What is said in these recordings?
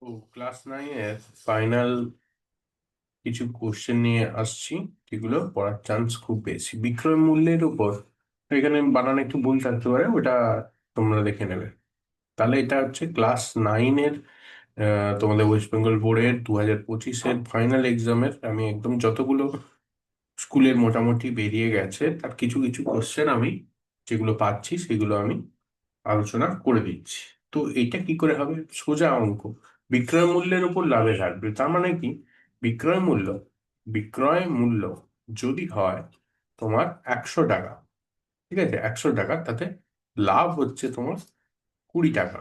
ও class 9-এর final কিছু question নিয়ে আসছি, যেগুলো পড়ার চান্স খুব বেশি। বিক্রয় মূল্যের উপর এখানে বানান একটু ভুল থাকতে পারে, ওটা তোমরা দেখে নেবে। তাহলে এটা হচ্ছে ক্লাস 9-এর তোমাদের ওয়েস্ট বেঙ্গল বোর্ডের 2025-এর ফাইনাল এক্সামের। আমি একদম যতগুলো স্কুলের মোটামুটি বেরিয়ে গেছে তার কিছু কিছু কোশ্চেন আমি যেগুলো পাচ্ছি সেগুলো আমি আলোচনা করে দিচ্ছি। তো এটা কি করে হবে? সোজা অঙ্ক। বিক্রয় মূল্যের উপর লাভের হার, তার মানে কি? বিক্রয় মূল্য বিক্রয় মূল্য যদি হয় তোমার 100 টাকা, ঠিক আছে, 100 টাকা, তাতে লাভ হচ্ছে তোমার 20 টাকা।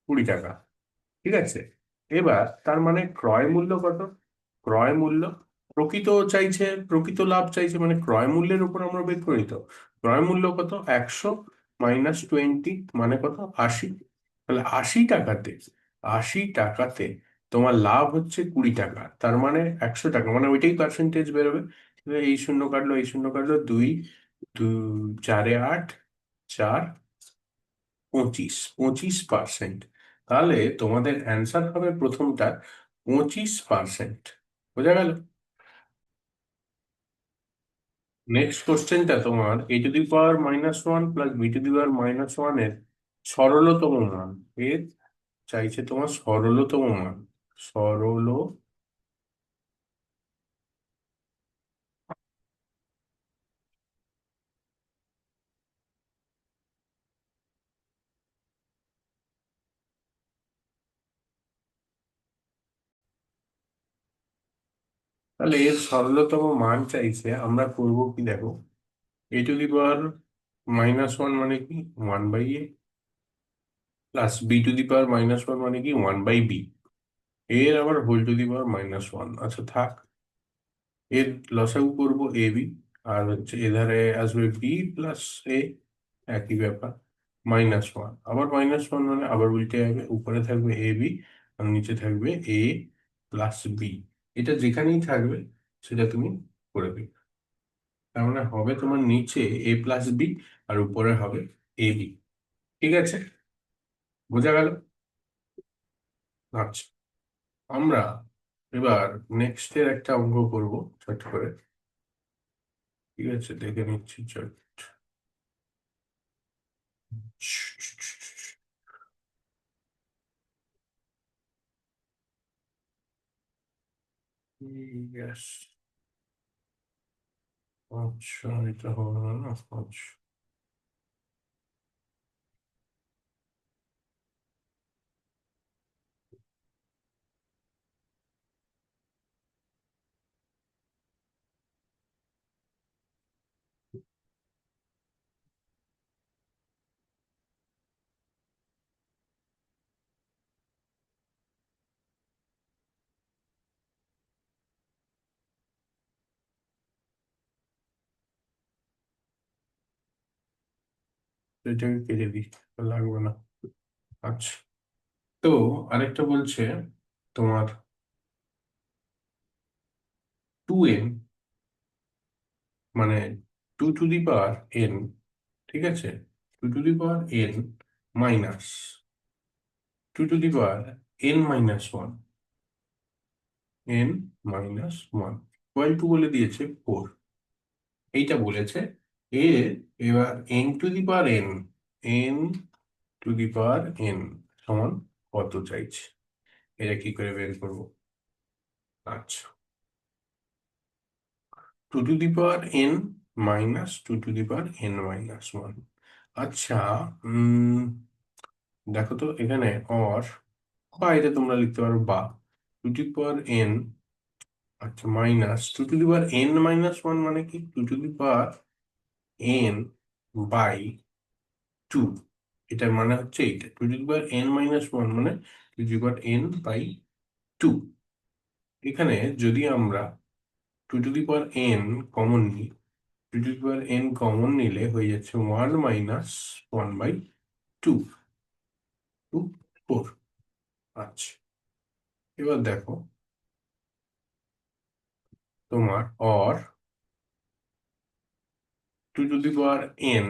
20 টাকা, ঠিক আছে। এবার তার মানে ক্রয় মূল্য কত? ক্রয় মূল্য প্রকৃত চাইছে, প্রকৃত লাভ চাইছে, মানে ক্রয় মূল্যের উপর আমরা বের করি। তো ক্রয় মূল্য কত? 100 - 20 মানে কত? 80। তাহলে 80 টাকাতে, 80 টাকাতে তোমার লাভ হচ্ছে 20 টাকা। তার মানে 100 টাকা, মানে ওইটাই পার্সেন্টেজ বেরোবে। এবার এই শূন্য কাটলো, এই শূন্য কাটলো, দুই দুই, 4-এ 8, 4, 25, 25%। তাহলে তোমাদের অ্যান্সার হবে প্রথমটা 25%। বোঝা গেল? নেক্সট কোশ্চেনটা তোমার a⁻−1 প্লাস b⁻−1 এর সরলতম মান। এর চাইছে তোমার সরলতম মান। সরল তাহলে এর সরলতম মান চাইছে, আমরা করব কি দেখো। a⁻−1 মানে কি? 1/a, প্লাস b⁻−1 মানে কি? 1/b। এর আবার হোল টু দি পাওয়ার -1। আচ্ছা থাক, এর লসাগু করব ab, আর হচ্ছে এধারে আসবে b প্লাস a, একই ব্যাপার। -1, আবার -1 মানে আবার উল্টে যাবে, উপরে থাকবে ab আর নিচে থাকবে a প্লাস b। এটা যেখানেই থাকবে সেটা তুমি করে দিবে। তার মানে হবে তোমার নিচে a প্লাস b আর উপরে হবে ab। ঠিক আছে, বোঝা গেল? আচ্ছা, আমরা এবার নেক্সট এর একটা অঙ্ক করব চট করে। ঠিক আছে, দেখে নিচ্ছি চট। Yes. আচ্ছা, এটা হবে না না। আচ্ছা, তো এটাকে কেটে দিই, লাগবে না। আচ্ছা, তো আরেকটা বলছে তোমার 2n, মানে 2 টু দি পাওয়ার n, ঠিক আছে, 2 to the power n minus 2 to the power n−1, n−1 equal to বলে দিয়েছে 4। এইটা বলেছে এ। এবার n to the power n সমান কত চাইছে, এটা কি করে বের করবো? আচ্ছা, 2 to the power n minus 2 to the power n−1। আচ্ছা, উম দেখো তো এখানে অর, বা এটা তোমরা লিখতে পারো বা, 2 টু দি পাওয়ার n, আচ্ছা, -2 টু দি পাওয়ার n−1 মানে কি? 2 টু দি পাওয়ার n/2। এটার মানে হচ্ছে এইটা 2 টু দি পাওয়ার n−1 মানে 2 টু দি পাওয়ার n/2। এখানে যদি আমরা 2 to the power n common নিই, 2 to the power n common নিলে হয়ে যাচ্ছে 1 - 1/2, 4। আচ্ছা, এবার দেখো তোমার or 2 to the power n,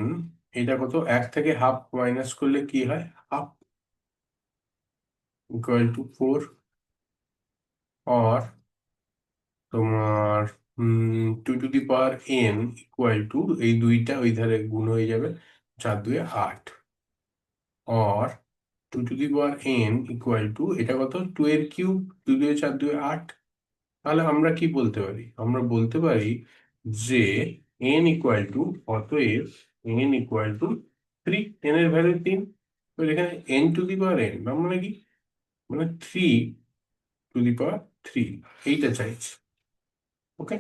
এটা কত? 1 থেকে হাফ মাইনাস করলে কি হয়? হাফ। ইকুয়াল টু 4, or তোমার 2 to the power n equal to, এই দুইটা ওই ধারে গুণ হয়ে যাবে, 4 2 8, or 2 to the power n equal to, এটা কত, 2 এর কিউব, 2 2 4 2 8। তাহলে আমরা কি বলতে পারি? আমরা বলতে পারি যে n ইকুয়াল টু, অতএব n ইকুয়াল টু 3, n এর ভ্যালু 3। তো এখানে n to the power n মানে কি, মানে 3 টু দি পাওয়ার 3, এইটা চাইছি। ওকে,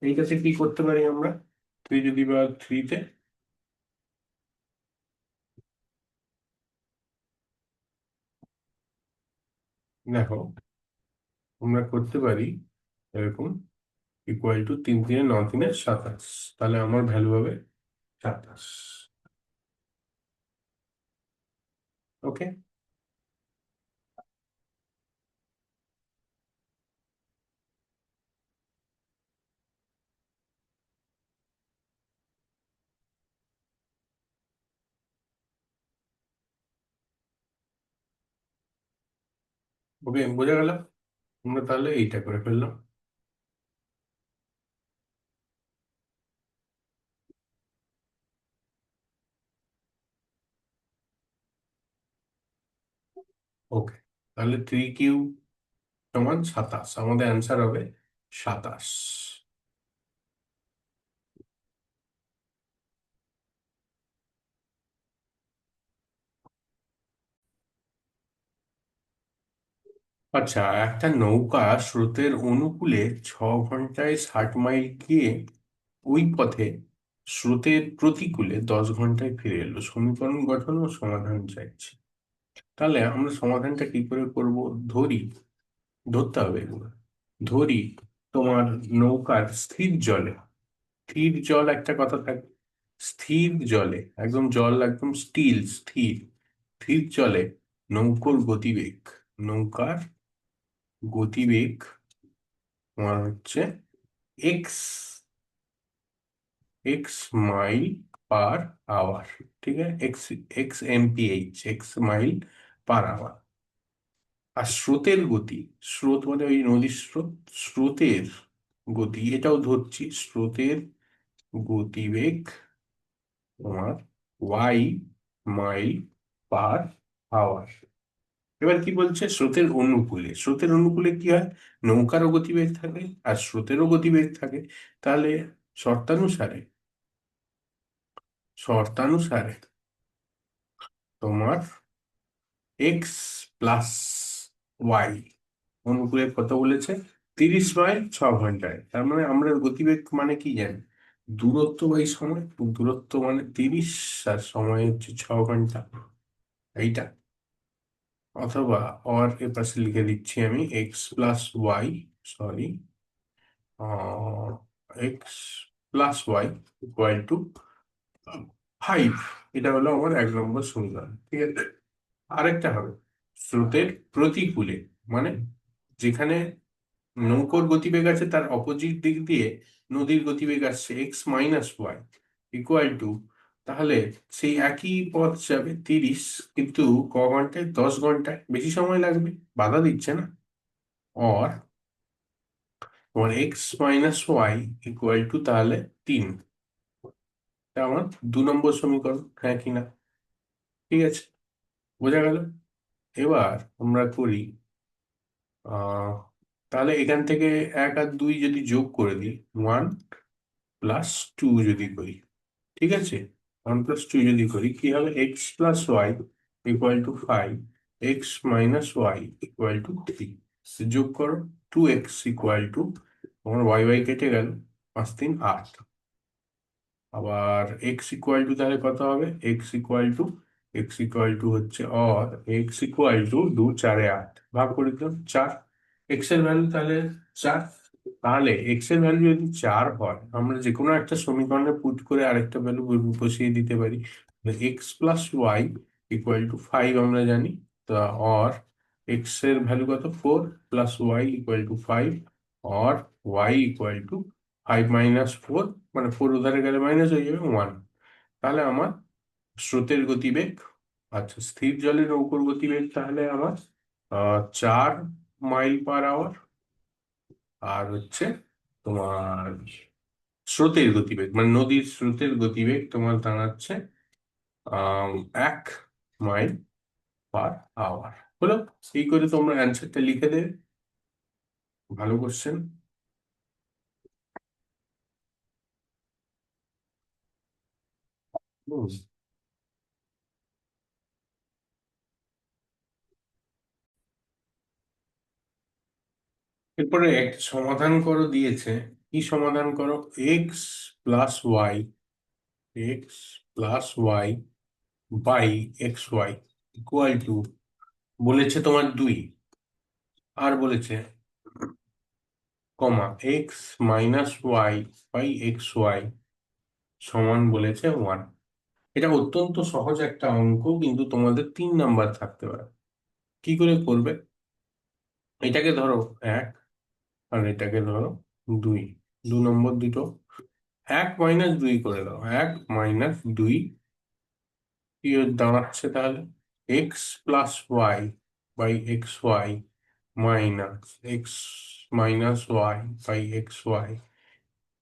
এইটাতে কি করতে পারি আমরা? 3 টু দি পাওয়ার 3 তে, দেখো আমরা করতে পারি এরকম, ইকুয়াল টু 3 3 9 3 27। তাহলে আমার ভ্যালু হবে 27। ওকে, ওকে, বোঝা গেল। আমরা তাহলে এইটা করে ফেললাম। ওকে, তাহলে 3 কিউব সমান 27, আমাদের অ্যান্সার হবে 27। আচ্ছা, একটা নৌকা স্রোতের অনুকূলে 6 ঘন্টায় 60 মাইল গিয়ে ওই পথে স্রোতের প্রতিকূলে 10 ঘন্টায় ফিরে এলো। সমীকরণ গঠন ও সমাধান চাইছি। তাহলে আমরা সমাধানটা কি করে করব? ধরি, ধরতে হবে এগুলো। ধরি তোমার নৌকার স্থির জলে, স্থির জল একটা কথা থাকে, স্থির জলে একদম জল একদম স্টিল, স্থির, স্থির জলে নৌকোর গতিবেগ, নৌকার গতিবেগ তোমার হচ্ছে x, x mile per hour. ঠিক আছে, x, x mile per hour. আর স্রোতের গতি, স্রোত মানে ওই নদীর স্রোত, স্রোতের গতি এটাও ধরছি, স্রোতের গতিবেগ তোমার ওয়াই মাইল পার আওয়ার। এবার কি বলছে? স্রোতের অনুকূলে, স্রোতের অনুকূলে কি হয়? নৌকারও গতিবেগ থাকে আর স্রোতেরও গতিবেগ থাকে। তাহলে শর্তানুসারে, শর্তানুসারে তোমার এক্স প্লাস ওয়াই, অনুকূলে কত বলেছে? 30 মাইল 6 ঘন্টায়। তার মানে আমরা গতিবেগ মানে কি জানি? দূরত্ব বাই সময়, দূরত্ব মানে 30, আর সময় হচ্ছে 6 ঘন্টা, এইটা। অথবা অর এর পাশে লিখে দিচ্ছি আমি x plus y, sorry, x plus y equal to 5। এটা হলো আমার 1 নম্বর সমীকরণ। ঠিক আছে, আরেকটা হবে স্রোতের প্রতিকূলে, মানে যেখানে নৌকোর গতিবেগ আছে তার অপোজিট দিক দিয়ে নদীর গতিবেগ আসছে x - y ইকুয়াল টু, তাহলে সেই একই পথ যাবে 30, কিন্তু ক ঘন্টায়? 10 ঘন্টায়, বেশি সময় লাগবে, বাধা দিচ্ছে না। অর তোমার x - y ইকুয়াল টু তাহলে 3। এটা আমার 2 নম্বর সমীকরণ, হ্যাঁ কিনা? ঠিক আছে, বোঝা গেল। এবার আমরা করি, আহ তাহলে এখান থেকে 1 আর 2 যদি যোগ করে দিই, 1 প্লাস 2 যদি করি, ঠিক আছে, 1 প্লাস 2 যদি করি কি হবে? x plus y equal to 5, x - y equal to 3। যোগ করো, 2x ইকুয়াল টু, তোমার ওয়াই ওয়াই কেটে গেল, 5 3 8। আবার এক্স ইকুয়াল টু তাহলে কত হবে? এক্স ইকুয়াল টু হচ্ছে, অর x ইকুয়াল টু 2 4 8, ভাগ করে দিলাম 4। এক্স এর ভ্যালু তাহলে 4। তাহলে এক্স এর ভ্যালু যদি 4 হয়, আমরা যে কোনো একটা সমীকরণে পুট করে আরেকটা ভ্যালু বসিয়ে দিতে পারি। x+y=5 আমরা জানি। তা অর এক্স এর ভ্যালু কত? 4, প্লাস y=5, অর y=5 - 4, মানে 4 উধারে গেলে মাইনাস হয়ে যাবে 1। তাহলে আমার স্রোতের গতিবেগ আচ্ছা, স্থির জলের নৌকোর গতিবেগ তাহলে আমার 4 মাইল পার আওয়ার। আর হচ্ছে তোমার স্রোতের গতিবেগ মানে নদীর স্রোতের গতিবেগ তোমার দাঁড়াচ্ছে 1 মাইল পার আওয়ার। হলো, এই করে তোমরা অ্যান্সারটা লিখে দেবে। ভালো কোশ্চেন। এরপরে একটা সমাধান করো দিয়েছে। কি সমাধান করো? x+y, x+y/xy ইকুয়াল টু, বলেছে তোমার 2, আর বলেছে কমা x-y/xy সমান বলেছে 1। এটা অত্যন্ত সহজ একটা অঙ্ক, কিন্তু তোমাদের 3 নাম্বার থাকতে পারে। কি করে করবে? এটাকে ধরো 1, আর এটাকে ধরো 2। 2 নম্বর দুটো 1-2 করে দাও। 1-2 কি দাঁড়াচ্ছে তাহলে? x+y/xy মাইনাস x-y/xy,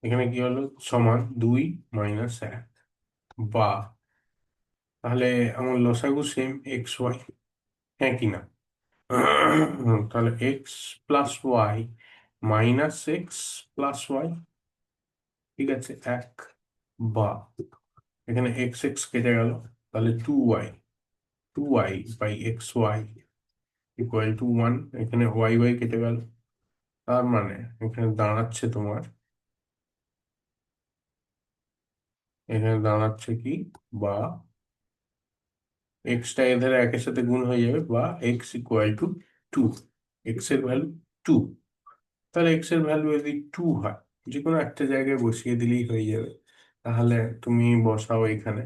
এখানে কি হলো? সমান 2-1, বা তাহলে আমার লসাগু সেম xy, হ্যাঁ কি না? তাহলে x+y/x+y, ঠিক আছে, 1, বা এখানে x কেটে গেল, তাহলে 2y by xy equal to 1। এখানে y কেটে গেল, তার মানে এখানে দাঁড়াচ্ছে তোমার, এখানে দাঁড়াচ্ছে কি, বা এক্সটা এদের একের সাথে গুণ হয়ে যাবে, বা x=2। এক্স এর ভ্যালু 2। তাহলে এক্স এর ভ্যালু যদি 2 হয়, যে কোনো একটা জায়গায় বসিয়ে দিলেই হয়ে যাবে। তাহলে তুমি বসাও এখানে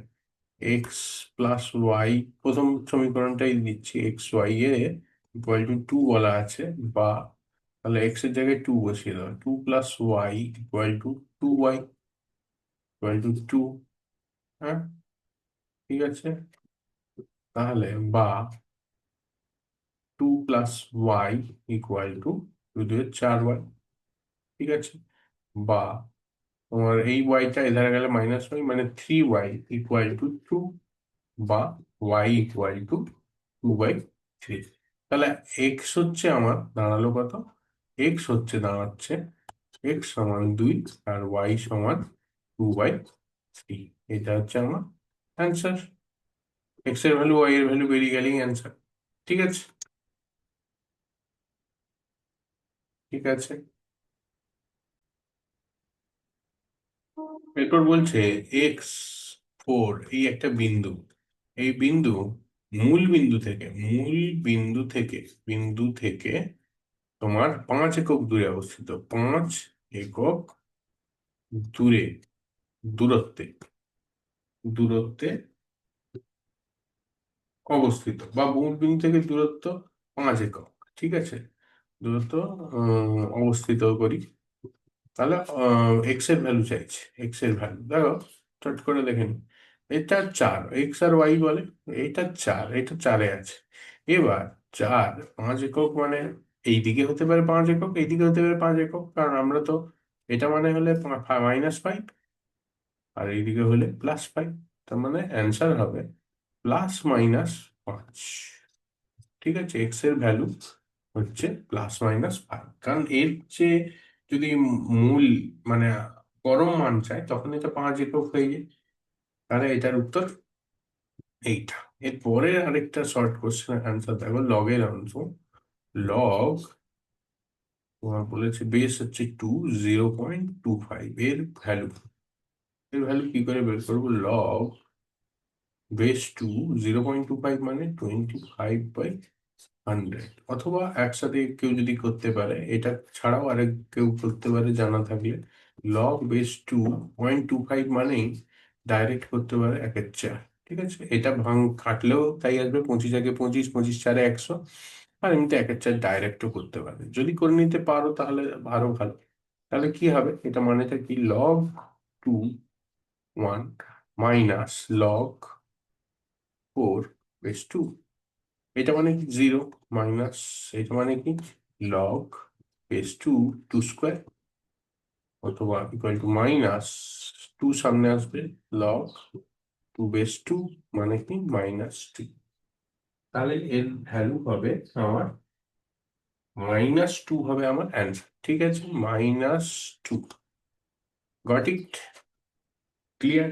x+y, প্রথম সমীকরণটাই দিচ্ছি, xy এ ইকুয়াল টু 2 বলা আছে, বা তাহলে এক্স এর জায়গায় 2 বসিয়ে দাও। 2+y=2y = 2। হ্যাঁ, ঠিক আছে। তাহলে বা 2+y=2×4y, ঠিক আছে। বা তোমার এই ওয়াইটা এধারে গেলে -y, মানে 3y=2, বা y=2/3। তাহলে এক্স হচ্ছে আমার দাঁড়ালো কত? দাঁড়াচ্ছে x=2 আর y=2/3। এটা হচ্ছে আমার অ্যান্সার। এক্স এর ভ্যালু, ওয়াই এর ভ্যালু বেরিয়ে গেলেই অ্যান্সার। ঠিক আছে, ঠিক আছে। এরপর বলছে x4, এই একটা বিন্দু। এই বিন্দু মূল বিন্দু থেকে তোমার 5 একক দূরে অবস্থিত। 5 একক দূরে, দূরত্বে দূরত্বে অবস্থিত, বা মূল বিন্দু থেকে দূরত্ব 5 একক, ঠিক আছে। দূরত্ব অবস্থিত করি। তাহলে এক্স এর ভ্যালু চাইছে। এক্স এর ভ্যালু দেখো, চট করে দেখে নি। এটা 4, এক্স আর ওয়াই বলে। এটা 4, এটা 4-এ আছে। এবার 4 5 একক মানে এইদিকে হতে পারে 5 একক, এইদিকে হতে পারে 5 একক, কারণ আমরা তো, এটা মানে হলে -5, আর এইদিকে হলে +5। তার মানে অ্যান্সার হবে +-5। ঠিক আছে, এক্স এর ভ্যালু হচ্ছে +-5, কারণ এর চেয়ে যদি মূল মানে পরম মান চাই, তখন এটা 5 একক হয়ে যায়। তাহলে এটার উত্তর এইটা। এরপরে আরেকটা শর্ট কোশ্চেনের অ্যান্সার দেখো, লগের অংশ। লগ তোমার বলেছে বেস হচ্ছে 2, 0.25 এর ভ্যালু কি করে বের করবো? লগ বেস 2, 0.25 মানে 25/100। অথবা একসাথে কেউ যদি করতে পারে, এটা ছাড়াও আরেক কেউ করতে পারে জানা থাকলে, log base 2.25 মানেই ডাইরেক্ট করতে পারে 1/4। ঠিক আছে, এটা কাটলেও তাই আসবে, 25 × 25, 25×4 = 100। আর এমনিতে 1/4 ডাইরেক্টও করতে পারে, যদি করে নিতে পারো তাহলে আরো ভালো। তাহলে কি হবে? এটা মানেটা কি? log 2 1 - log 4 base 2। এটা মানে কি 0 মাইনাস, এটা মানে কি লগ বেস 2 2 স্কোয়ার, অথবা ইকুয়াল টু মাইনাস 2 সামনে আসবে, লগ 2 বেস 2 মানে কি -2। তাহলে এর ভ্যালু হবে আমার -2 হবে আমার অ্যান্সার। ঠিক আছে, -2। Got it? ক্লিয়ার?